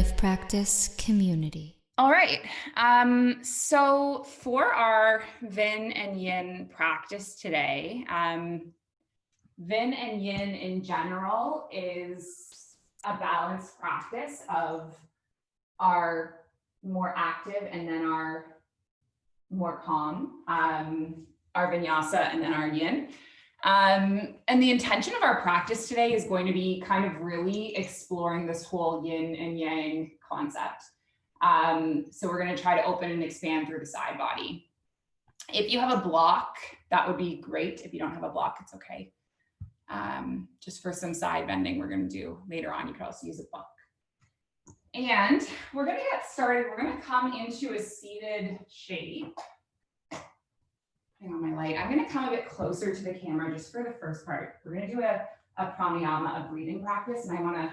life practice community. All right. So for our Vin and Yin practice today, Vin and Yin in general is a balanced practice of our more active and then our more calm, our vinyasa and then our yin. And the intention of our practice today is going to be kind of really exploring this whole yin and yang concept. So we're going to try to open and expand through the side body. If you have a block, that would be great. If you don't have a block, it's okay. Just for some side bending we're going to do later on. You could also use a book. And we're going to get started. We're going to come into a seated shape. Hang on my light. I'm going to come a bit closer to the camera just for the first part. We're going to do a pranayama, a breathing practice, and I want to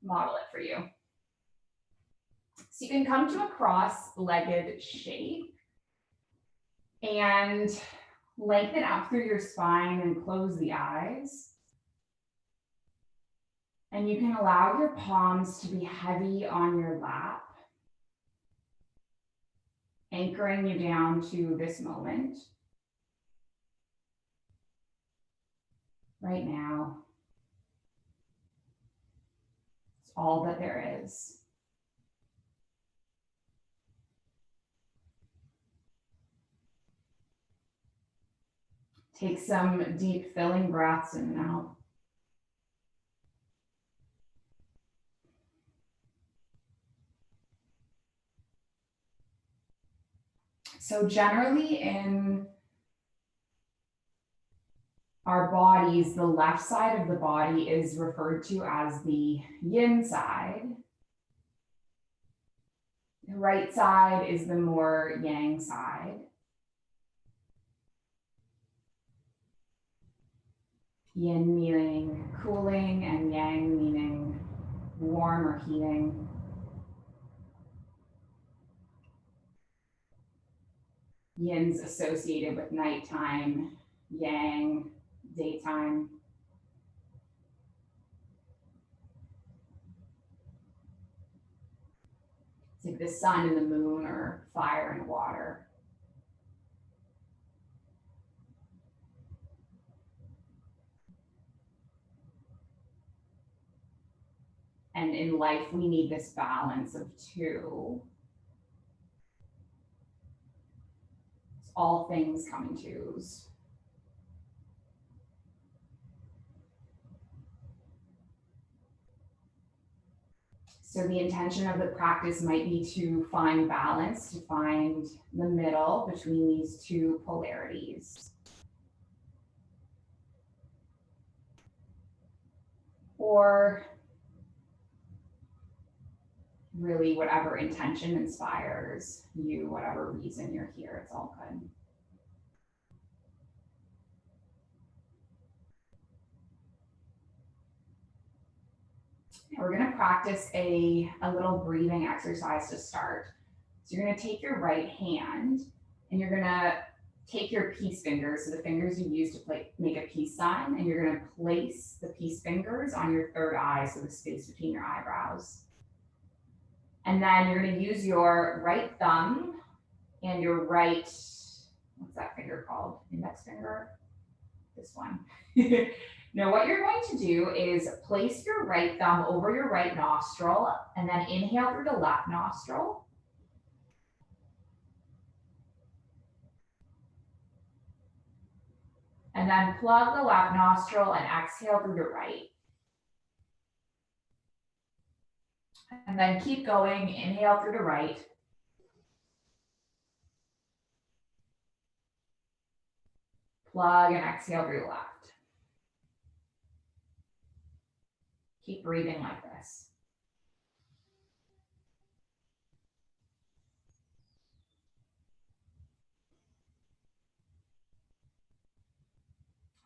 model it for you. So you can come to a cross-legged shape and lengthen out through your spine and close the eyes. And you can allow your palms to be heavy on your lap, anchoring you down to this moment. Right now. It's all that there is. Take some deep filling breaths in and out. So generally in our bodies, the left side of the body is referred to as the yin side. The right side is the more yang side. Yin meaning cooling and yang meaning warm or heating. Yin's associated with nighttime, yang, daytime. It's like the sun and the moon or fire and water. And in life, we need this balance of two. It's all things come in twos. So the intention of the practice might be to find balance, to find the middle between these two polarities. Or really whatever intention inspires you, whatever reason you're here, it's all good. We're going to practice a little breathing exercise to start. So you're going to take your right hand and you're going to take your peace fingers, so the fingers you use to make a peace sign, and you're going to place the peace fingers on your third eye, so the space between your eyebrows. And then you're going to use your right thumb and your right, what's that finger called? Index finger? This one. Now what you're going to do is place your right thumb over your right nostril and then inhale through the left nostril. And then plug the left nostril and exhale through the right. And then keep going, inhale through the right. Plug and exhale through the left. Keep breathing like this.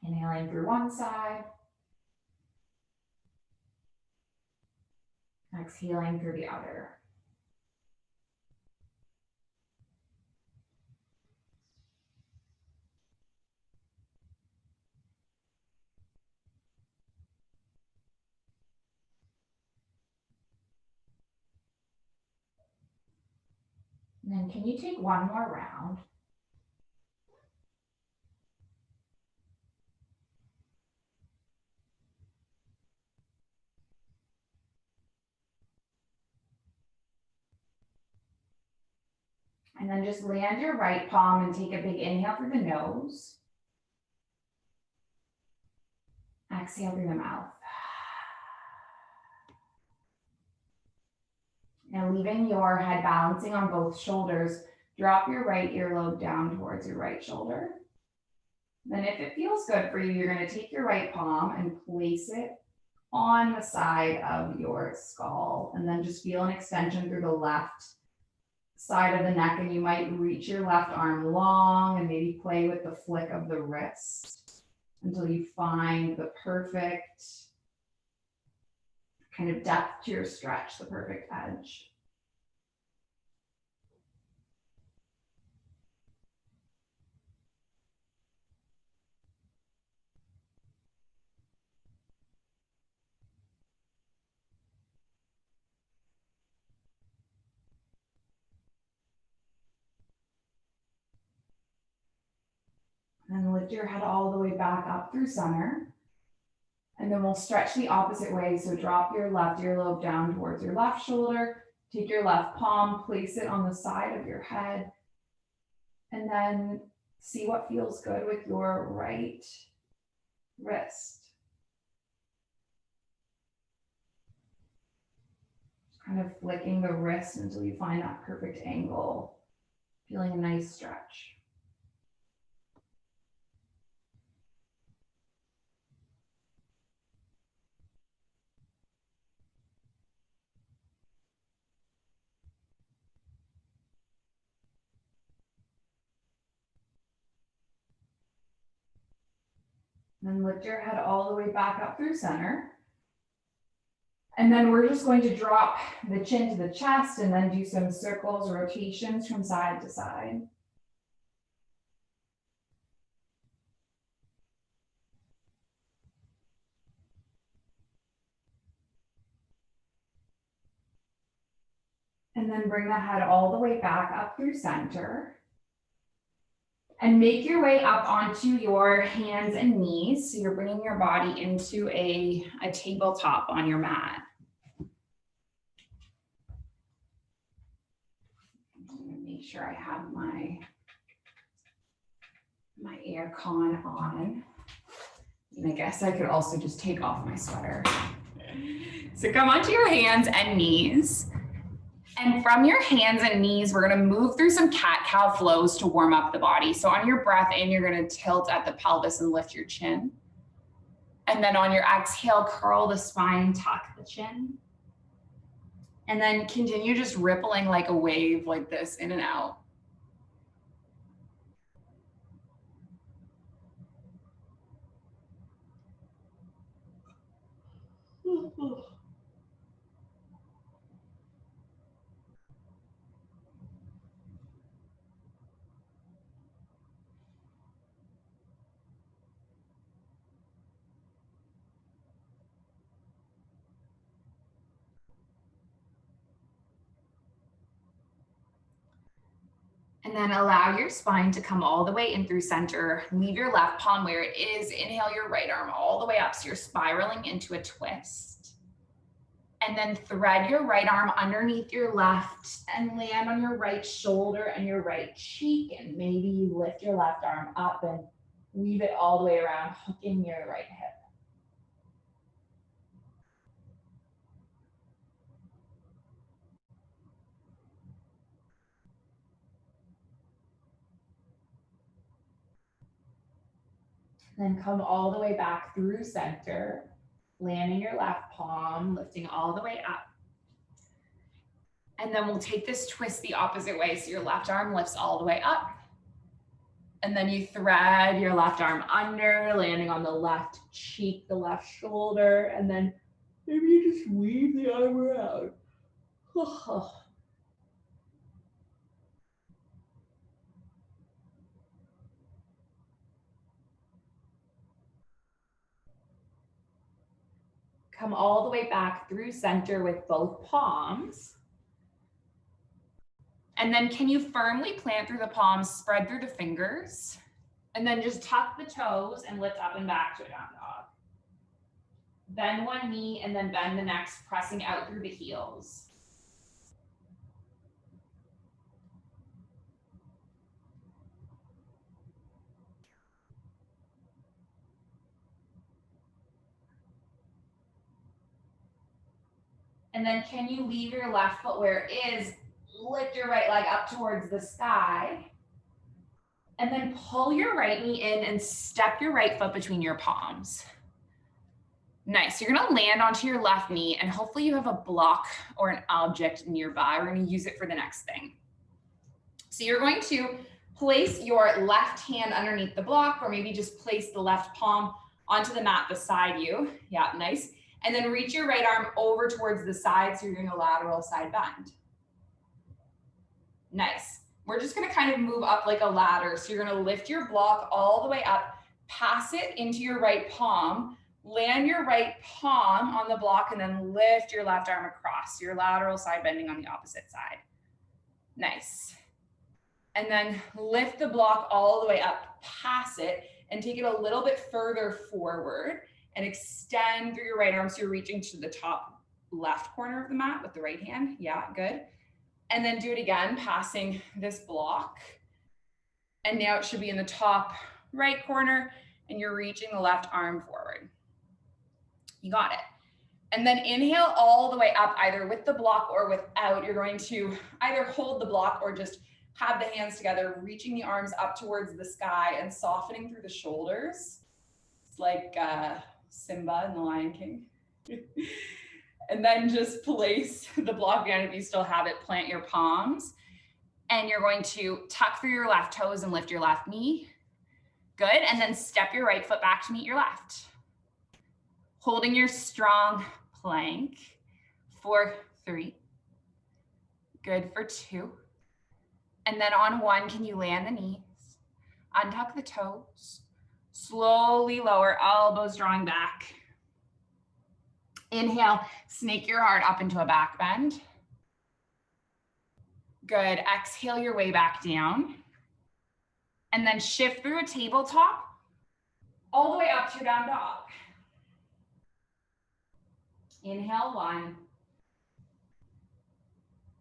Inhaling through one side. Exhaling through the other. And then can you take one more round? And then just land your right palm and take a big inhale through the nose. Exhale through the mouth. Now leaving your head balancing on both shoulders, drop your right earlobe down towards your right shoulder. Then if it feels good for you, you're going to take your right palm and place it on the side of your skull. And then just feel an extension through the left side of the neck. And you might reach your left arm long and maybe play with the flick of the wrist until you find the perfect kind of depth to your stretch, the perfect edge. And lift your head all the way back up through center. And then we'll stretch the opposite way. So drop your left earlobe down towards your left shoulder. Take your left palm, place it on the side of your head. And then see what feels good with your right wrist. Just kind of flicking the wrist until you find that perfect angle. Feeling a nice stretch. Then lift your head all the way back up through center. And then we're just going to drop the chin to the chest and then do some circles, rotations from side to side. And then bring the head all the way back up through center. And make your way up onto your hands and knees. So you're bringing your body into a tabletop on your mat. I'm gonna make sure I have my air con on. And I guess I could also just take off my sweater. So come onto your hands and knees. And from your hands and knees, we're going to move through some cat-cow flows to warm up the body. So on your breath in, you're going to tilt at the pelvis and lift your chin. And then on your exhale, curl the spine, tuck the chin. And then continue just rippling like a wave like this in and out. And then allow your spine to come all the way in through center. Leave your left palm where it is. Inhale your right arm all the way up so you're spiraling into a twist. And then thread your right arm underneath your left and land on your right shoulder and your right cheek. And maybe you lift your left arm up and weave it all the way around, hooking your right hip. Then come all the way back through center, landing your left palm, lifting all the way up. And then we'll take this twist the opposite way. So your left arm lifts all the way up. And then you thread your left arm under, landing on the left cheek, the left shoulder. And then maybe you just weave the arm around. Come all the way back through center with both palms. And then can you firmly plant through the palms, spread through the fingers, and then just tuck the toes and lift up and back to a down dog. Bend one knee and then bend the next, pressing out through the heels. And then can you leave your left foot where it is, lift your right leg up towards the sky, and then pull your right knee in and step your right foot between your palms. Nice, you're gonna land onto your left knee and hopefully you have a block or an object nearby. We're gonna use it for the next thing. So you're going to place your left hand underneath the block, or maybe just place the left palm onto the mat beside you. Yeah, nice. And then reach your right arm over towards the side, so you're doing a lateral side bend. Nice. We're just gonna kind of move up like a ladder. So you're gonna lift your block all the way up, pass it into your right palm, land your right palm on the block, and then lift your left arm across. Your lateral side bending on the opposite side. Nice. And then lift the block all the way up, pass it, and take it a little bit further forward and extend through your right arm so you're reaching to the top left corner of the mat with the right hand. Yeah, good. And then do it again, passing this block. And now it should be in the top right corner and you're reaching the left arm forward. You got it. And then inhale all the way up, either with the block or without. You're going to either hold the block or just have the hands together, reaching the arms up towards the sky and softening through the shoulders. It's like Simba in The Lion King. And then just place the block down if you still have it, plant your palms. And you're going to tuck through your left toes and lift your left knee. Good, and then step your right foot back to meet your left. Holding your strong plank for 3. Good for 2. And then on 1, can you land the knees, untuck the toes, slowly lower, elbows drawing back. Inhale, snake your heart up into a back bend. Good, exhale your way back down. And then shift through a tabletop, all the way up to your down dog. Inhale 1.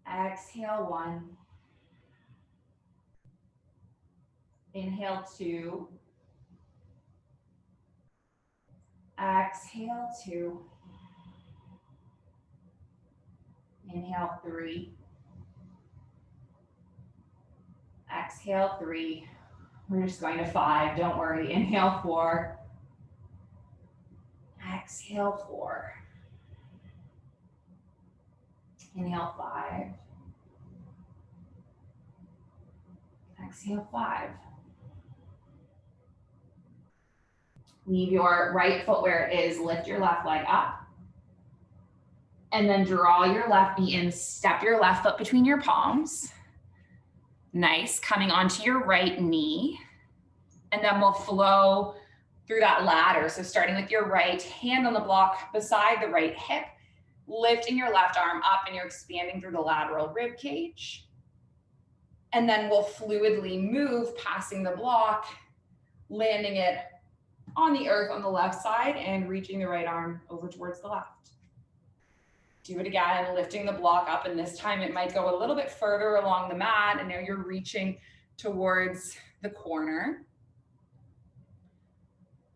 Exhale 1. Inhale 2. Exhale 2. Inhale 3. Exhale 3. We're just going to 5, don't worry. Inhale 4. Exhale 4. Inhale 5. Exhale 5. Leave your right foot where it is, lift your left leg up. And then draw your left knee in, step your left foot between your palms. Nice, coming onto your right knee. And then we'll flow through that ladder. So starting with your right hand on the block beside the right hip, lifting your left arm up and you're expanding through the lateral rib cage. And then we'll fluidly move, passing the block, landing it on the earth on the left side and reaching the right arm over towards the left. Do it again, lifting the block up, and this time it might go a little bit further along the mat, and now you're reaching towards the corner.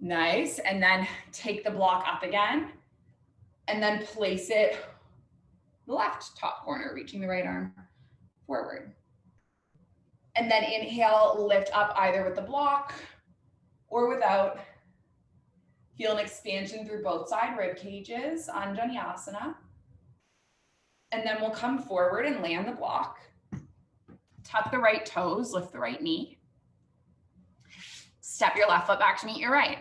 Nice, and then take the block up again, and then place it the left top corner, reaching the right arm forward. And then inhale, lift up either with the block or without. Feel an expansion through both side rib cages, Anjaneyasana. And then we'll come forward and land the block. Tuck the right toes, lift the right knee. Step your left foot back to meet your right.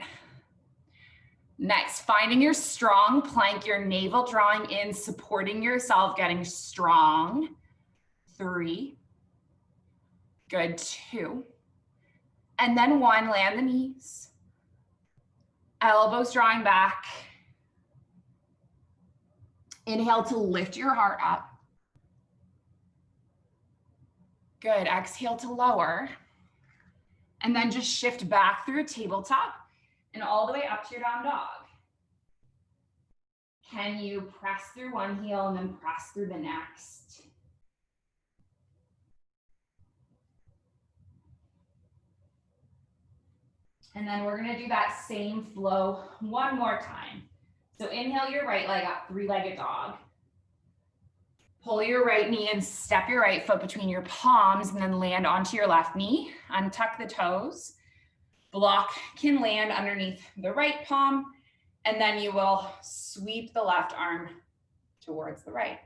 Nice, finding your strong plank, your navel drawing in, supporting yourself, getting strong. 3. Good, 2. And then 1, land the knees. Elbows drawing back. Inhale to lift your heart up. Good, exhale to lower. And then just shift back through a tabletop and all the way up to your down dog. Can you press through one heel and then press through the next? And then we're gonna do that same flow one more time. So inhale your right leg up, three-legged dog. Pull your right knee and step your right foot between your palms and then land onto your left knee. Untuck the toes. Block can land underneath the right palm, and then you will sweep the left arm towards the right.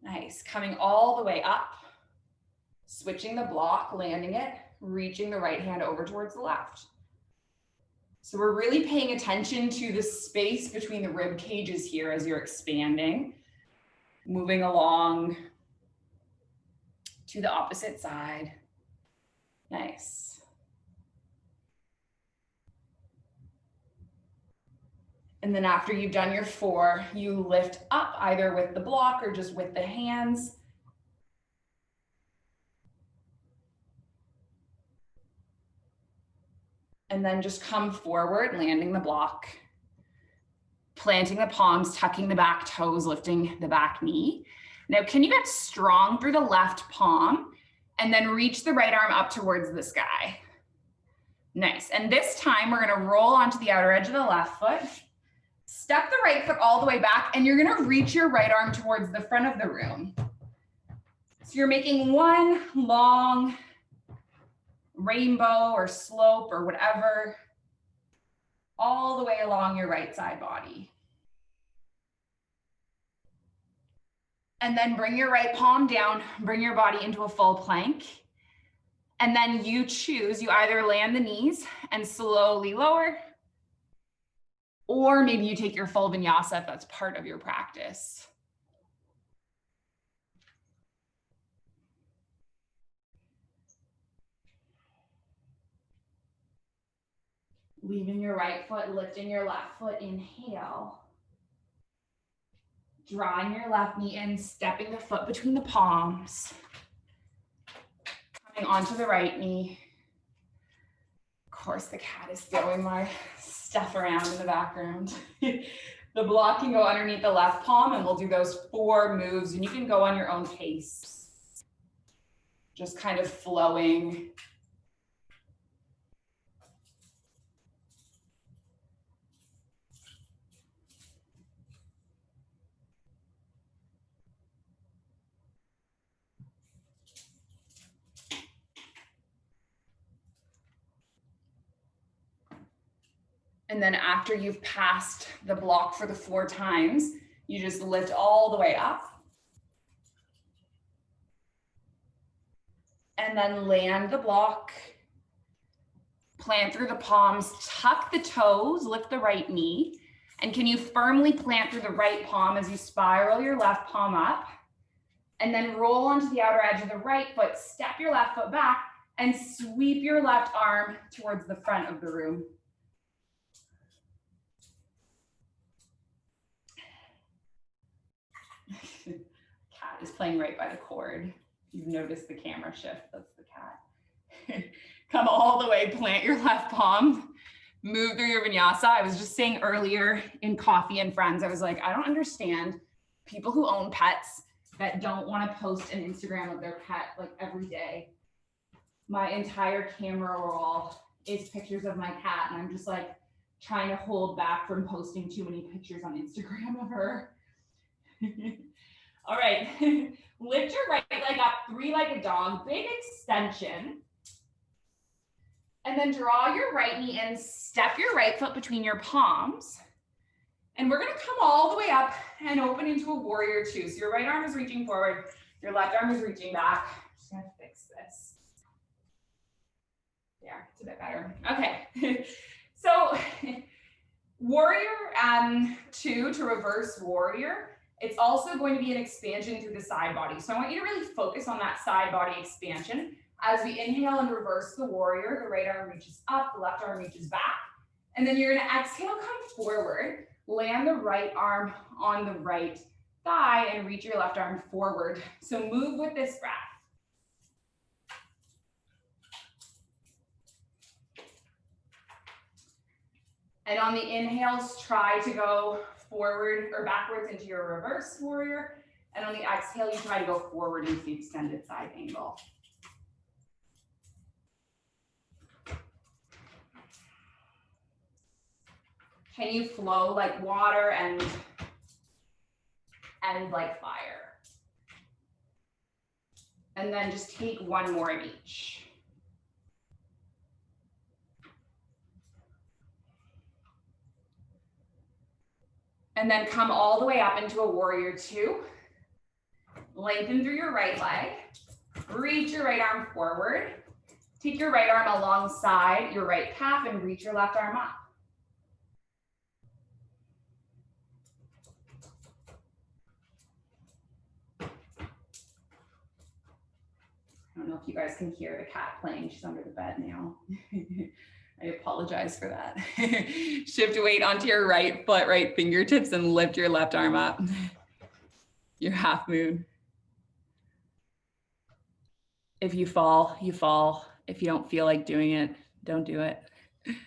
Nice, coming all the way up, switching the block, landing it, reaching the right hand over towards the left. So we're really paying attention to the space between the rib cages here as you're expanding, moving along to the opposite side. Nice. And then after you've done your 4, you lift up either with the block or just with the hands. And then just come forward, landing the block, planting the palms, tucking the back toes, lifting the back knee. Now, can you get strong through the left palm and then reach the right arm up towards the sky? Nice. And this time we're gonna roll onto the outer edge of the left foot. Step the right foot all the way back, and you're gonna reach your right arm towards the front of the room. So you're making one long rainbow or slope or whatever, all the way along your right side body. And then bring your right palm down, bring your body into a full plank. And then you choose, you either land the knees and slowly lower, or maybe you take your full vinyasa if that's part of your practice. Leaving your right foot, lifting your left foot, inhale. Drawing your left knee in, stepping the foot between the palms. Coming onto the right knee. Of course, the cat is throwing my stuff around in the background. The block can go underneath the left palm, and we'll do those 4 moves, and you can go on your own pace. Just kind of flowing. And then after you've passed the block for the 4 times, you just lift all the way up. And then land the block. Plant through the palms, tuck the toes, lift the right knee. And can you firmly plant through the right palm as you spiral your left palm up? And then roll onto the outer edge of the right foot, step your left foot back, and sweep your left arm towards the front of the room. Cat is playing right by the cord. You've noticed the camera shift, that's the cat. Come all the way, plant your left palm, move through your vinyasa. I was just saying earlier in Coffee and Friends, I was like, I don't understand people who own pets that don't want to post an Instagram of their pet like every day. My entire camera roll is pictures of my cat, and I'm just like trying to hold back from posting too many pictures on Instagram of her. All right, lift your right leg up, 3-legged dog, big extension. And then draw your right knee in, step your right foot between your palms. And we're gonna come all the way up and open into a warrior 2. So your right arm is reaching forward, your left arm is reaching back. I'm just gonna fix this. Yeah, it's a bit better. Okay, so warrior 2 to reverse warrior. It's also going to be an expansion through the side body. So I want you to really focus on that side body expansion. As we inhale and reverse the warrior, the right arm reaches up, the left arm reaches back. And then you're gonna exhale, come forward, land the right arm on the right thigh and reach your left arm forward. So move with this breath. And on the inhales, try to go forward or backwards into your reverse warrior. And on the exhale, you try to go forward into the extended side angle. Can you flow like water and like fire? And then just take one more of each. And then come all the way up into a warrior two. Lengthen through your right leg. Reach your right arm forward. Take your right arm alongside your right calf and reach your left arm up. I don't know if you guys can hear the cat playing. She's under the bed now. I apologize for that. Shift weight onto your right foot, right fingertips, and lift your left arm up. Your half moon. If you fall, you fall. If you don't feel like doing it, don't do it. It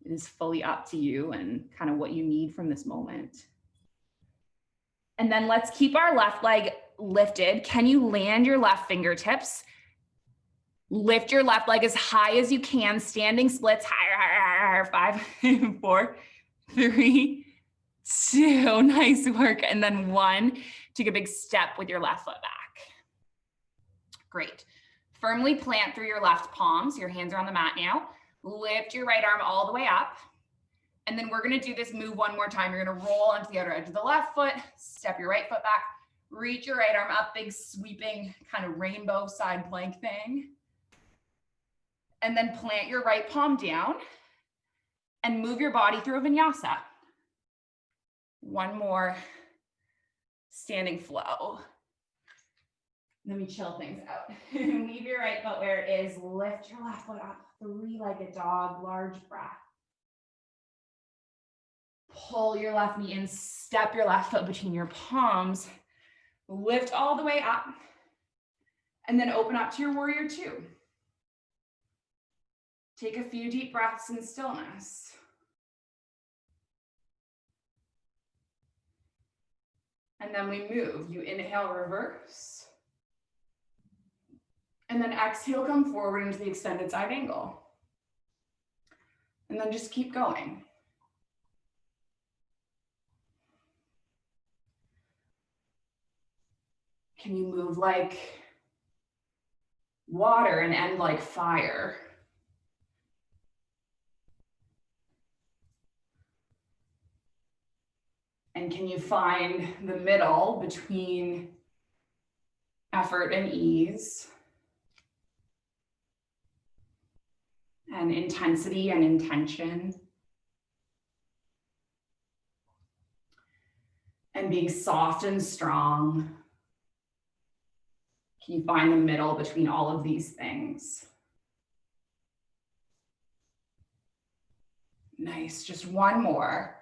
is fully up to you and kind of what you need from this moment. And then let's keep our left leg lifted. Can you land your left fingertips? Lift your left leg as high as you can, standing splits, higher, higher, higher. 5, 4, 3, 2, nice work. And then 1, take a big step with your left foot back. Great. Firmly plant through your left palms. Your hands are on the mat now. Lift your right arm all the way up. And then we're gonna do this move one more time. You're gonna roll onto the outer edge of the left foot, step your right foot back, reach your right arm up, big sweeping kind of rainbow side plank thing. And then plant your right palm down and move your body through a vinyasa. One more standing flow. Let me chill things out. Leave your right foot where it is. Lift your left foot up. 3-legged dog, large breath. Pull your left knee in, step your left foot between your palms. Lift all the way up. And then open up to your warrior two. Take a few deep breaths in stillness. And then we move. You inhale, reverse. And then exhale, come forward into the extended side angle. And then just keep going. Can you move like water and end like fire? And can you find the middle between effort and ease, and intensity and intention, and being soft and strong? Can you find the middle between all of these things? Nice, just one more.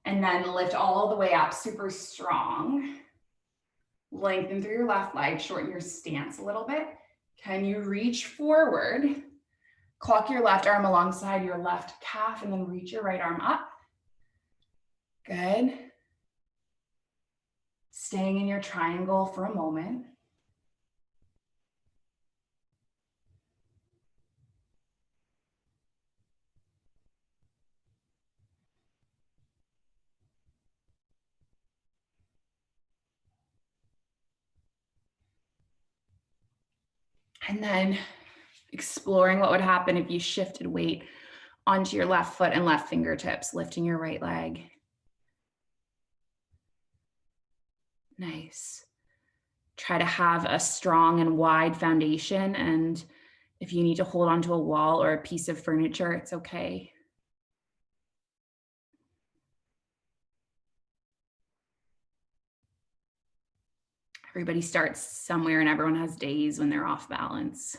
And then lift all the way up, super strong. Lengthen through your left leg, shorten your stance a little bit. Can you reach forward? Clock your left arm alongside your left calf and then reach your right arm up. Good. Staying in your triangle for a moment. And then exploring what would happen if you shifted weight onto your left foot and left fingertips, lifting your right leg. Nice. Try to have a strong and wide foundation. And if you need to hold onto a wall or a piece of furniture, it's okay. Everybody starts somewhere and everyone has days when they're off balance.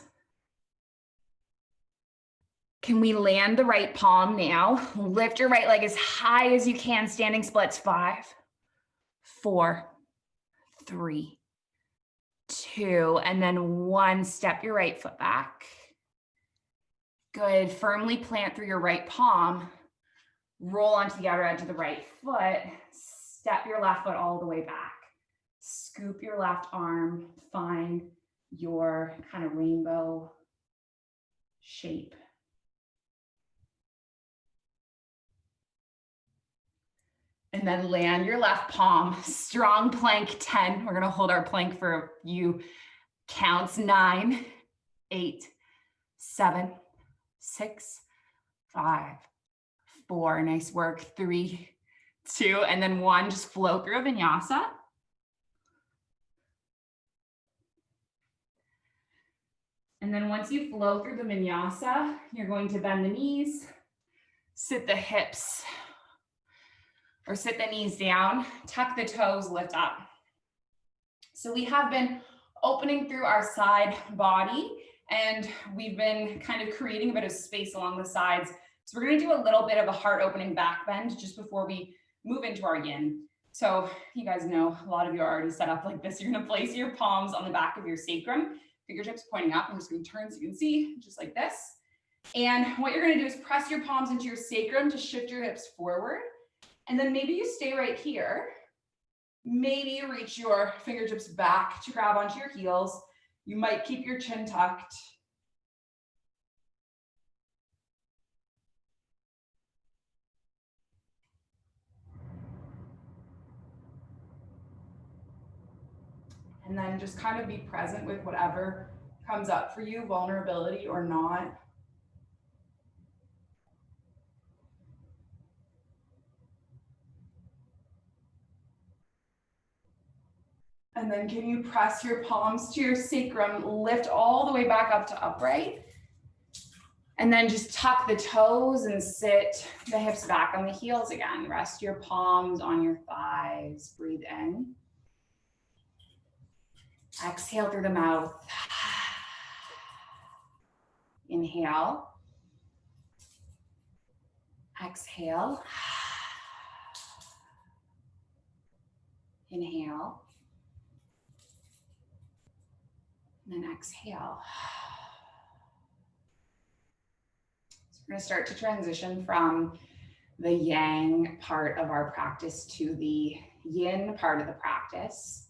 Can we land the right palm now? Lift your right leg as high as you can, standing splits. 5, 4, 3, 2, and then 1. Step your right foot back. Good. Firmly plant through your right palm. Roll onto the outer edge of the right foot. Step your left foot all the way back. Scoop your left arm. Find your kind of rainbow shape. And then land your left palm. Strong plank 10. We're going to hold our plank for a few counts. 9, 8, 7, 6, 5, 4. Nice work. 3, 2, and then 1. Just flow through a vinyasa. And then once you flow through the vinyasa, you're going to bend the knees, sit the hips, or sit the knees down, tuck the toes, lift up. So we have been opening through our side body, and we've been kind of creating a bit of space along the sides. So we're gonna do a little bit of a heart opening back bend just before we move into our yin. So you guys know, a lot of you are already set up like this. You're gonna place your palms on the back of your sacrum, fingertips pointing up. I'm just gonna turn so you can see, just like this. And what you're gonna do is press your palms into your sacrum to shift your hips forward. And then maybe you stay right here. Maybe you reach your fingertips back to grab onto your heels. You might keep your chin tucked. And then just kind of be present with whatever comes up for you, vulnerability or not. And then can you press your palms to your sacrum, lift all the way back up to upright. And then just tuck the toes and sit the hips back on the heels again. Rest your palms on your thighs. Breathe in. Exhale through the mouth. Inhale. Exhale. Inhale. And then exhale. So we're going to start to transition from the yang part of our practice to the yin part of the practice.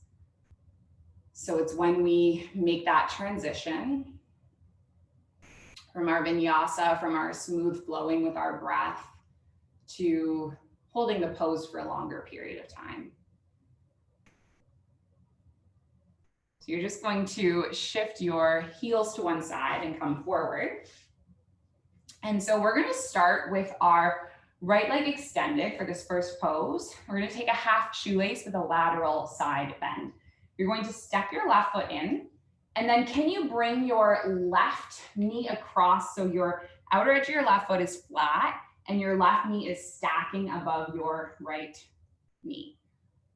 So it's when we make that transition from our vinyasa, from our smooth flowing with our breath, to holding the pose for a longer period of time. So you're just going to shift your heels to one side and come forward. And so we're going to start with our right leg extended for this first pose. We're going to take a half shoelace with a lateral side bend. You're going to step your left foot in, and then can you bring your left knee across so your outer edge of your left foot is flat and your left knee is stacking above your right knee.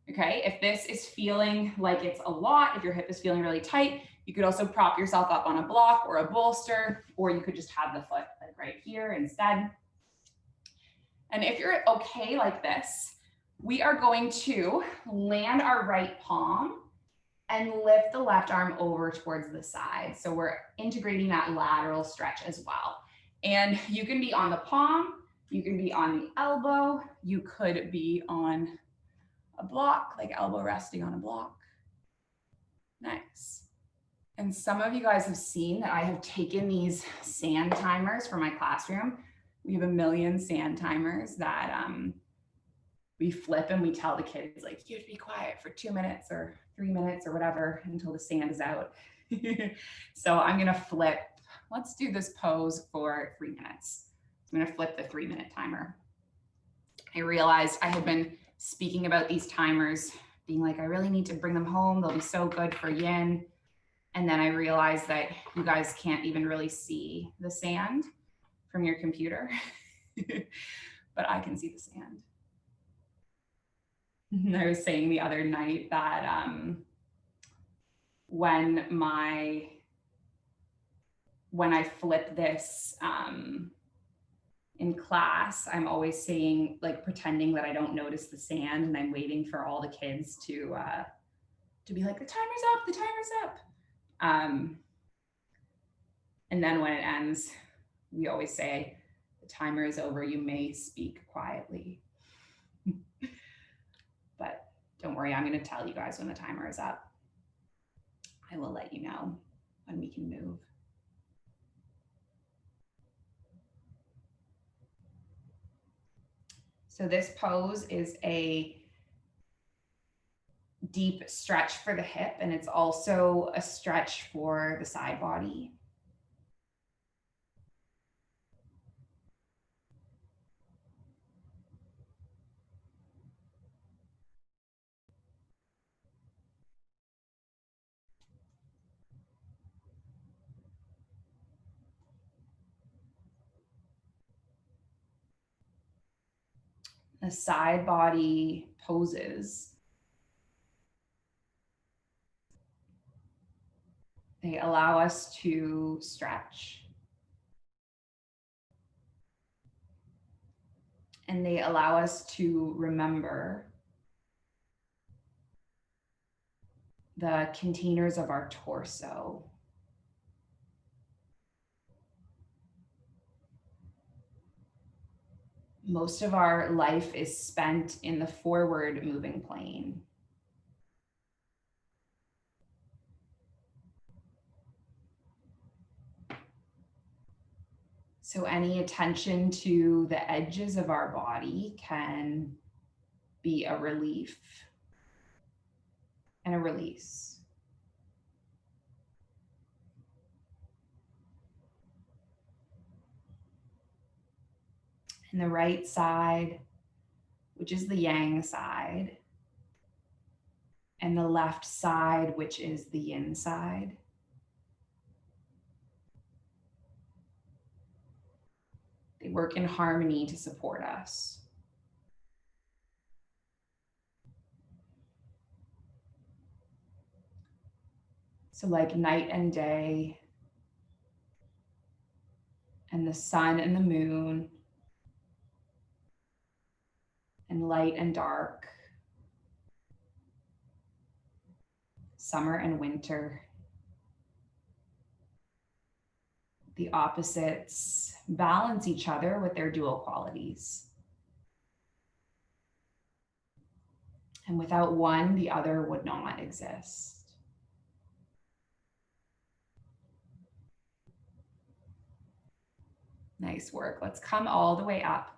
Okay, if this is feeling like it's a lot, if your hip is feeling really tight, you could also prop yourself up on a block or a bolster, or you could just have the foot like right here instead. And if you're okay like this, we are going to land our right palm and lift the left arm over towards the side. So we're integrating that lateral stretch as well. And you can be on the palm, you can be on the elbow, you could be on a block, like elbow resting on a block. Nice. And some of you guys have seen that I have taken these sand timers for my classroom. We have a million sand timers that we flip and we tell the kids, like, you have to be quiet for 2 minutes or 3 minutes or whatever until the sand is out. So I'm gonna flip, let's do this pose for 3 minutes. I'm gonna flip the 3-minute timer. I realized I had been speaking about these timers, being like, I really need to bring them home. They'll be so good for yin. And then I realized that you guys can't even really see the sand from your computer, but I can see the sand. And I was saying the other night that when I flip this in class, I'm always saying, like, pretending that I don't notice the sand, and I'm waiting for all the kids to to be like, the timer's up, the timer's up. And then when it ends, we always say, the timer is over, you may speak quietly. But don't worry, I'm going to tell you guys when the timer is up. I will let you know when we can move. So this pose is a deep stretch for the hip, and it's also a stretch for the side body. The side body poses, they allow us to stretch, and they allow us to remember the containers of our torso. Most of our life is spent in the forward moving plane. So any attention to the edges of our body can be a relief and a release. And the right side, which is the Yang side, and the left side, which is the Yin side. They work in harmony to support us. So like night and day, and the sun and the moon, and light and dark, summer and winter. The opposites balance each other with their dual qualities. And without one, the other would not exist. Nice work. Let's come all the way up.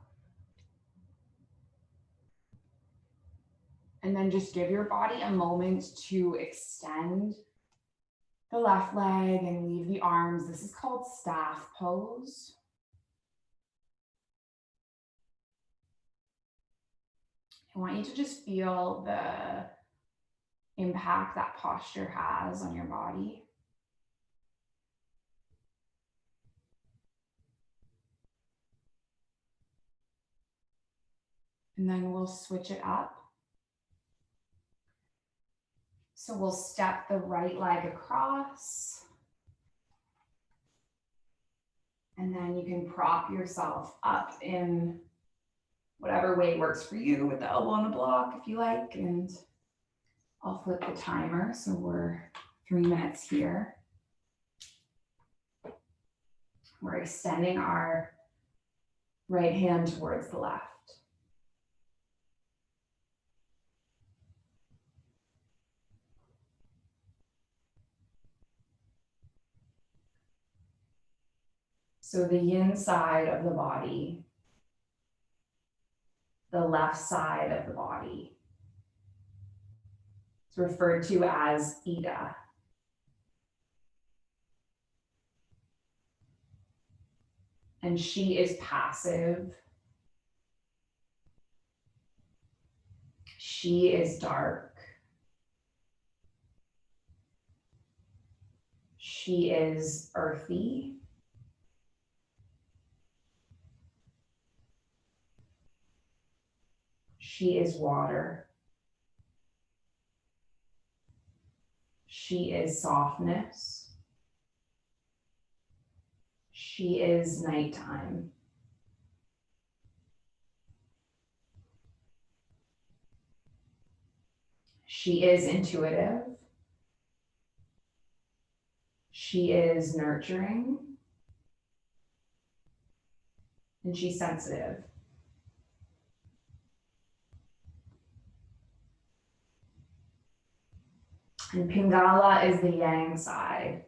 And then just give your body a moment to extend the left leg and leave the arms. This is called staff pose. I want you to just feel the impact that posture has on your body. And then we'll switch it up. So we'll step the right leg across. And then you can prop yourself up in whatever way works for you, with the elbow on the block if you like. And I'll flip the timer. So we're 3 minutes here. We're extending our right hand towards the left. So the yin side of the body, the left side of the body, it's referred to as Ida. And she is passive. She is dark. She is earthy. She is water. She is softness. She is nighttime. She is intuitive. She is nurturing and she's sensitive. And Pingala is the yang side,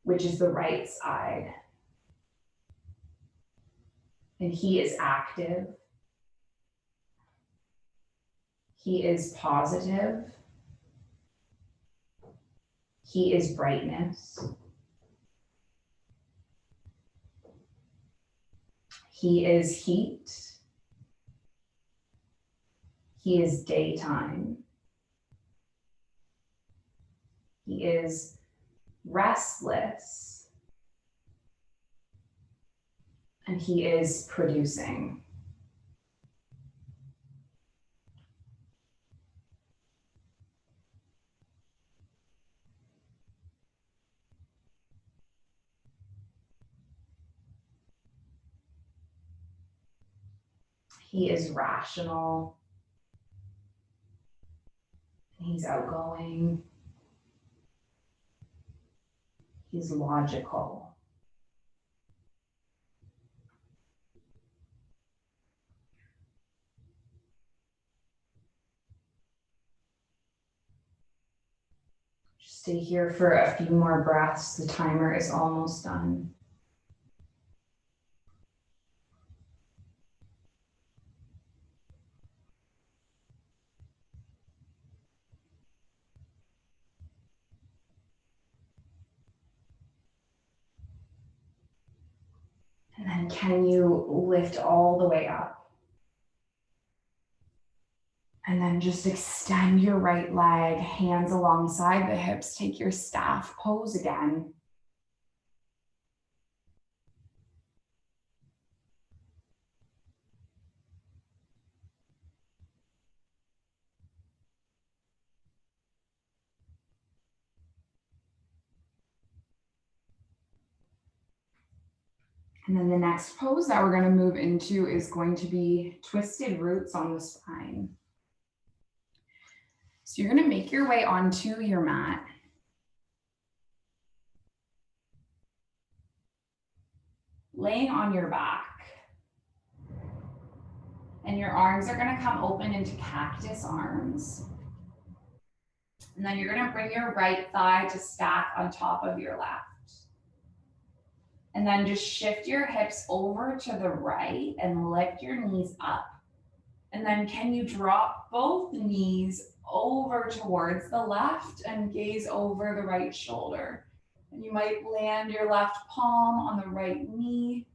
which is the right side. And he is active. He is positive. He is brightness. He is heat. He is daytime. He is restless. And he is producing. He is rational. He's outgoing. He's logical. Just stay here for a few more breaths. The timer is almost done. And then can you lift all the way up? And then just extend your right leg, hands alongside the hips. Take your staff pose again. And then the next pose that we're going to move into is going to be twisted roots on the spine. So you're going to make your way onto your mat. Laying on your back. And your arms are going to come open into cactus arms. And then you're going to bring your right thigh to stack on top of your left. And then just shift your hips over to the right and lift your knees up. And then can you drop both knees over towards the left and gaze over the right shoulder? And you might land your left palm on the right knee.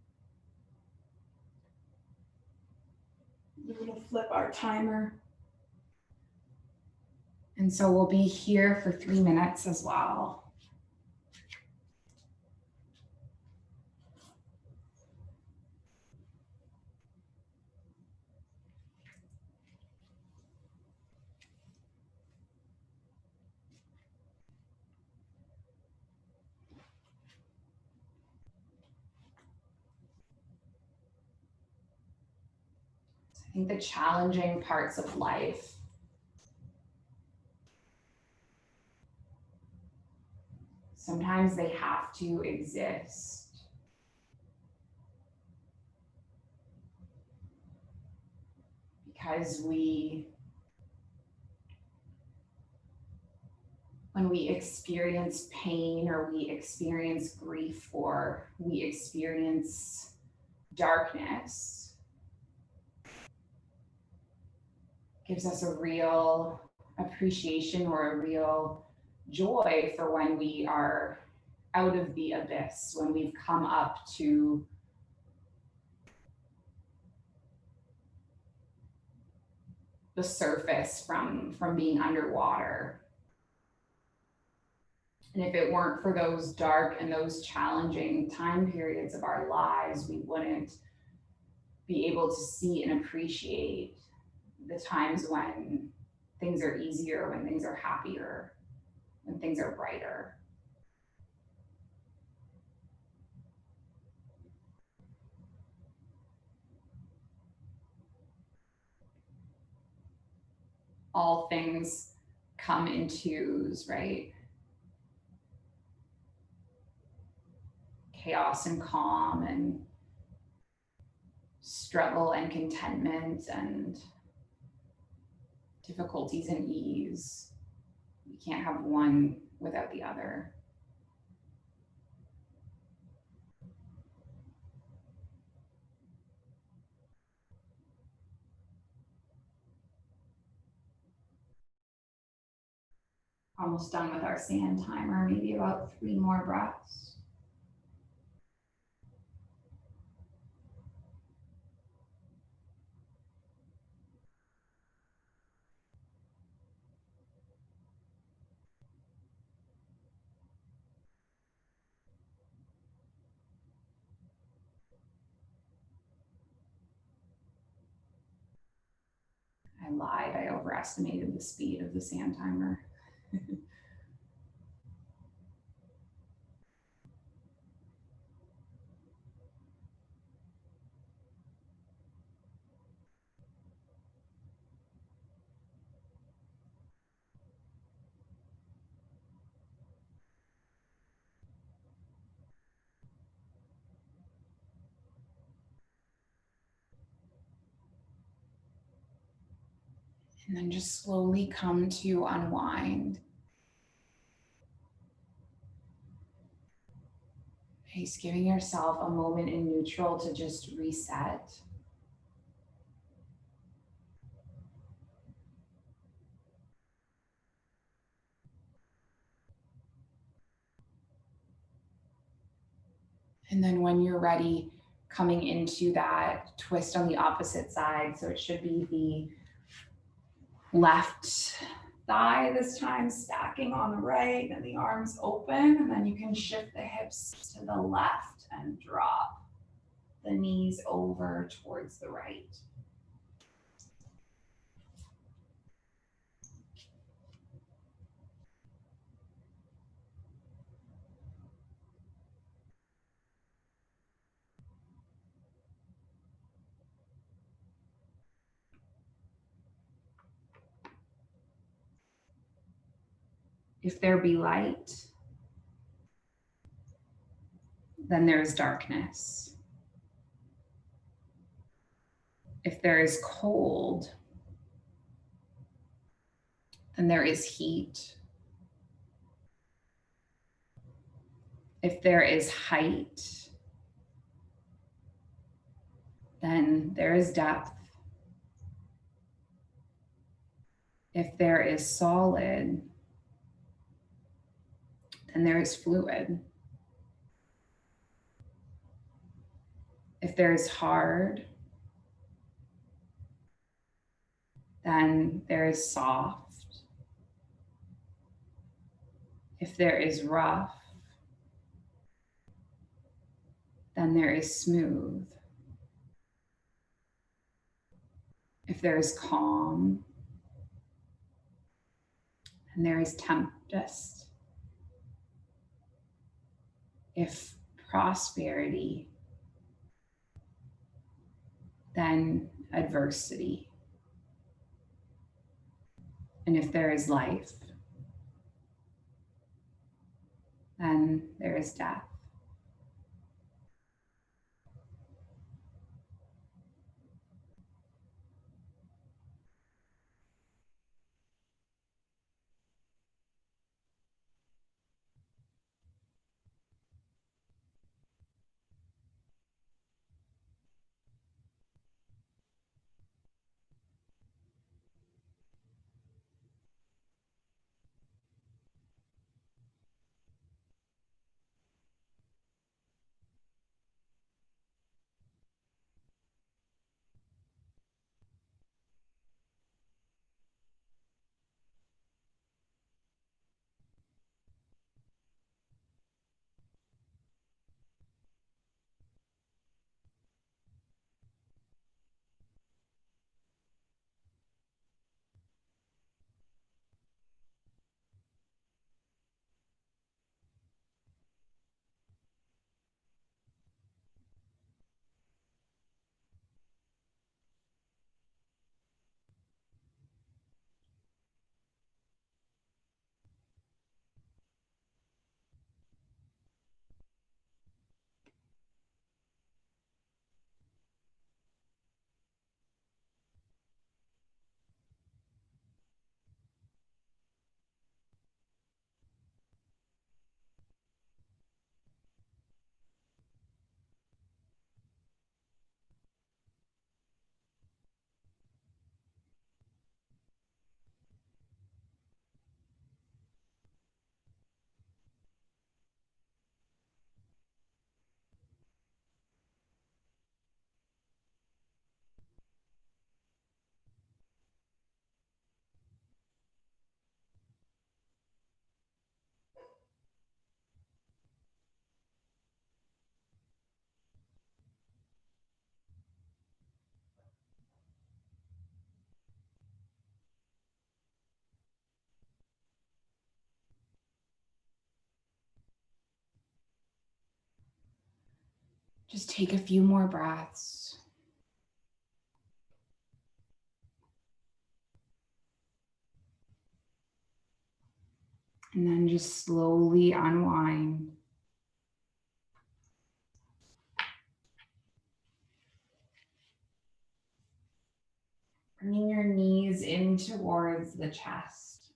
We're going to flip our timer. And so we'll be here for 3 minutes as well. I think the challenging parts of life sometimes they have to exist because when we experience pain or we experience grief or we experience darkness, gives us a real appreciation or a real joy for when we are out of the abyss, when we've come up to the surface from being underwater. And if it weren't for those dark and those challenging time periods of our lives, we wouldn't be able to see and appreciate the times when things are easier, when things are happier, when things are brighter. All things come in twos, right? chaos and calm and struggle and contentment and difficulties and ease. You can't have one without the other. Almost done with our sand timer, maybe about 3 more breaths. I lied, I overestimated the speed of the sand timer. And then just slowly come to unwind. Just giving yourself a moment in neutral to just reset. And then when you're ready, coming into that twist on the opposite side. So it should be the left thigh this time, stacking on the right, and the arms open. And then you can shift the hips to the left and drop the knees over towards the right. If there be light, then there is darkness. If there is cold, then there is heat. If there is height, then there is depth. If there is solid, then there is fluid. If there is hard, then there is soft. If there is rough, then there is smooth. If there is calm, then there is tempest. If prosperity, then adversity. And if there is life, then there is death. Just take a few more breaths. And then just slowly unwind. Bringing your knees in towards the chest.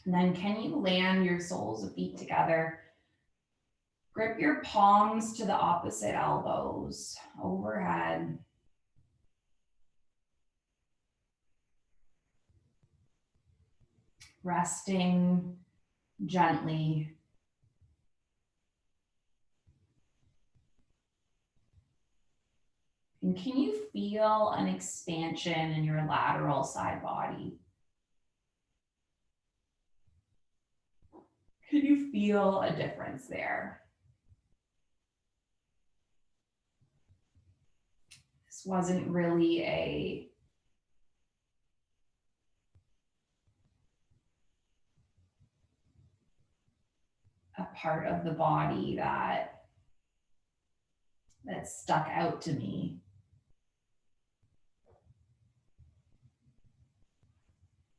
And then can you land your soles of feet together? Grip your palms to the opposite elbows overhead. Resting gently. And can you feel an expansion in your lateral side body? Can you feel a difference there? This wasn't really a part of the body that stuck out to me.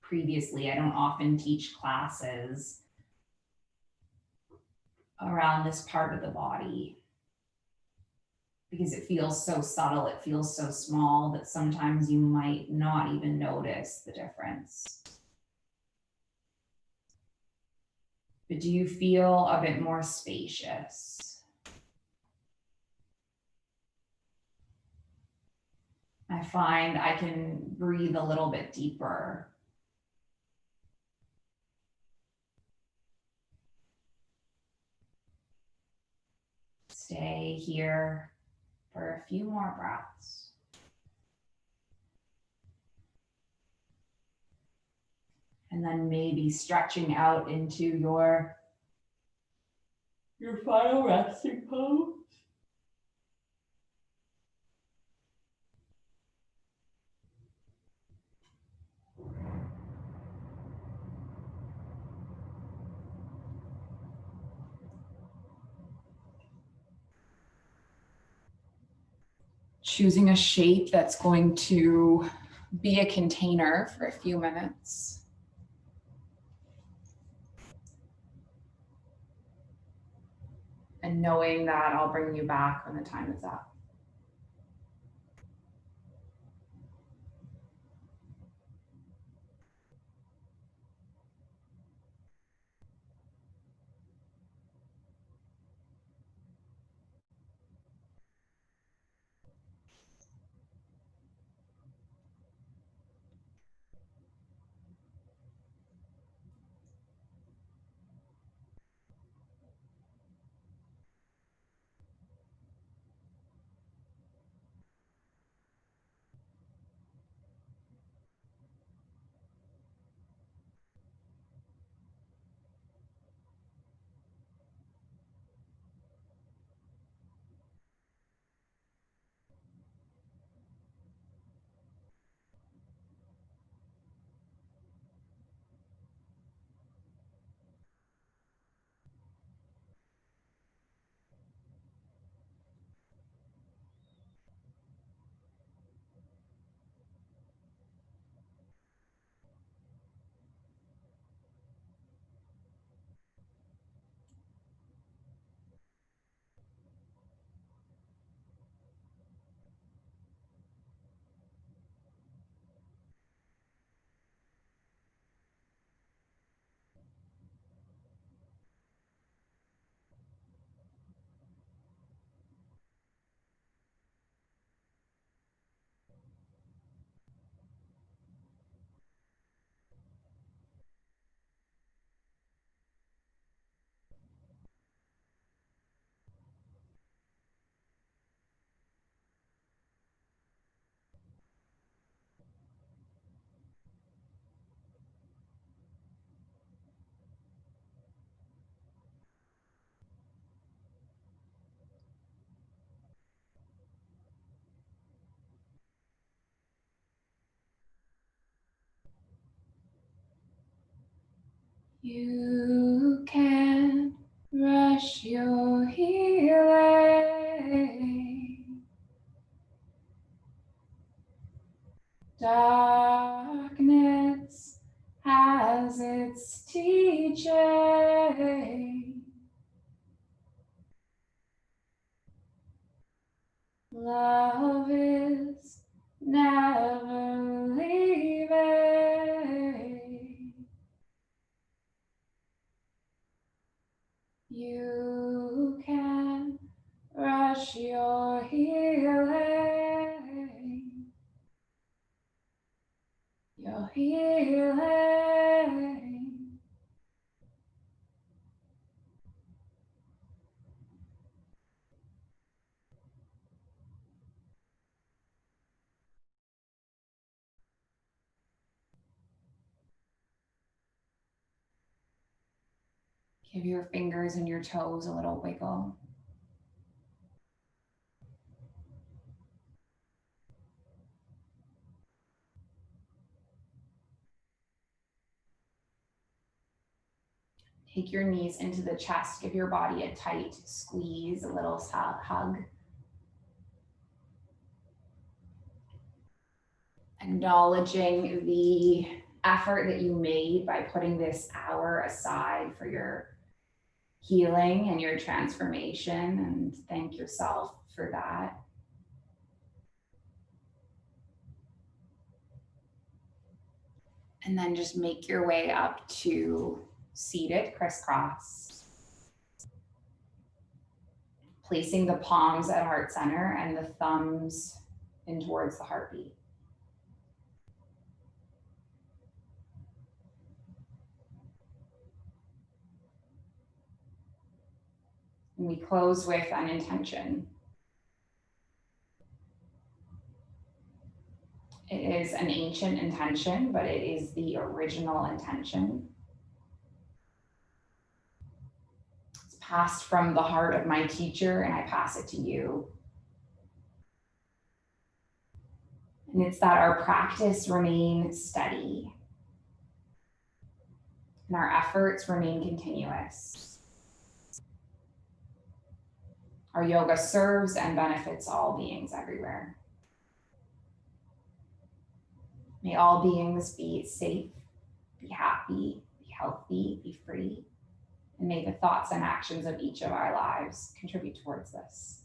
Previously, I don't often teach classes around this part of the body because it feels so subtle, it feels so small that sometimes you might not even notice the difference. But do you feel a bit more spacious? I find I can breathe a little bit deeper. Stay here for a few more breaths. And then maybe stretching out into your final resting pose. Choosing a shape that's going to be a container for a few minutes. And knowing that I'll bring you back when the time is up. You can rush your healing. Darkness has its teaching. Love is never leaving. You can rush your healing. Your healing. Give your fingers and your toes a little wiggle. Take your knees into the chest. Give your body a tight squeeze, a little hug. Acknowledging the effort that you made by putting this hour aside for your healing and your transformation, and thank yourself for that. And then just make your way up to seated crisscross. Placing the palms at heart center and the thumbs in towards the heartbeat. And we close with an intention. It is an ancient intention, but it is the original intention. It's passed from the heart of my teacher, and I pass it to you. And it's that our practice remain steady and our efforts remain continuous. Our yoga serves and benefits all beings everywhere. May all beings be safe, be happy, be healthy, be free, and may the thoughts and actions of each of our lives contribute towards this.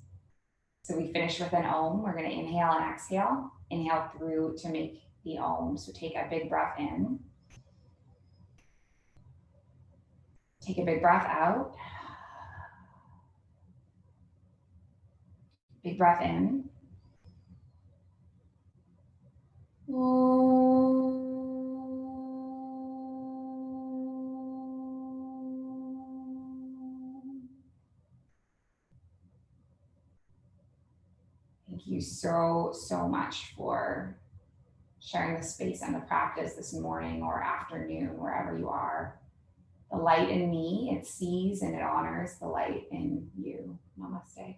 So we finish with an Om. We're going to inhale and exhale. Inhale through to make the Om. So take a big breath in. Take a big breath out. Big breath in. Thank you so much for sharing the space and the practice this morning or afternoon, wherever you are. The light in me, it sees and it honors the light in you. Namaste.